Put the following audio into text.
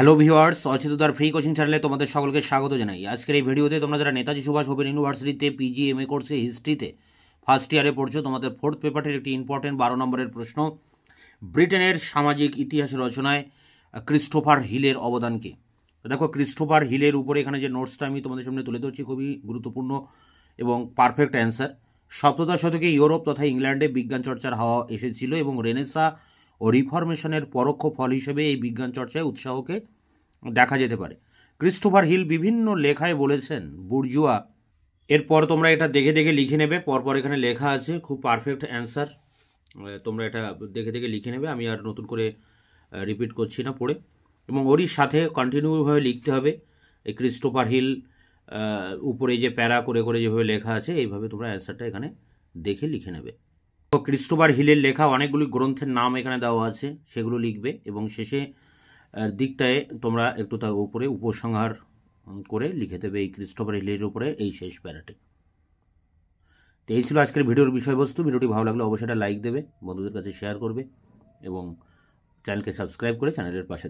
Hello viewers, অচিতদার free coaching চ্যানেলে তোমাদের সকলকে স্বাগত জানাই। আজকের এই ভিডিওতে তোমরা যারা নেতাজি সুভাষ ওপেন ইউনিভার্সিটিতে পিজি এমএ কোর্সে হিস্ট্রিতে ফার্স্ট ইয়ারে পড়ছো, তোমাদের ফোর্থ পেপারের একটি ইম্পর্টেন্ট 12 নম্বরের প্রশ্ন, ব্রিটেনের সামাজিক ইতিহাস রচনায় ক্রিস্টোফার হিলের অবদান কি? দেখো, ক্রিস্টোফার হিলের উপরে এখানে যে নোটসটা আমি তোমাদের সামনে তুলে ধরছি খুবই গুরুত্বপূর্ণ এবং পারফেক্ট অ্যান্সার। সপ্তদশ শতকে ইউরোপ তথা ইংল্যান্ডে বিজ্ঞান চর্চার হাওয়া এসেছিল এবং রেনেসা ও রিফরমেশনের পরোক্ষ ফল হিসেবে এই বিজ্ঞান চর্চায় উৎসাহকে দেখা যেতে পারে। ক্রিস্টোফার হিল বিভিন্ন লেখায় বলেছেন বুর্জুয়া। এরপর তোমরা এটা দেখে দেখে লিখে নেবে, পরপর এখানে লেখা আছে, খুব পারফেক্ট অ্যান্সার। তোমরা এটা দেখে দেখে লিখে নেবে, আমি আর নতুন করে রিপিট করছি না পড়ে। এবং ওরই সাথে কন্টিনিউভাবে লিখতে হবে। এই ক্রিস্টোফার হিল উপরে যে প্যারা করে করে যেভাবে লেখা আছে, এইভাবে তোমরা অ্যান্সারটা এখানে দেখে লিখে নেবে। তো ক্রিস্টোফার হিলের লেখা অনেকগুলি গ্রন্থের নাম এখানে দেওয়া আছে, সেগুলো লিখবে এবং শেষে দিকটায় তোমরা একটু তার উপরে উপসংহার করে লিখে দেবে এই ক্রিস্টোফার হিলের উপরে এই শেষ প্যারাটে। তো এই ছিল আজকের ভিডিওর বিষয়বস্তু। ভিডিওটি ভালো লাগলে অবশ্যই একটা লাইক দেবে, বন্ধুদের কাছে শেয়ার করবে এবং চ্যানেলকে সাবস্ক্রাইব করে চ্যানেলের পাশে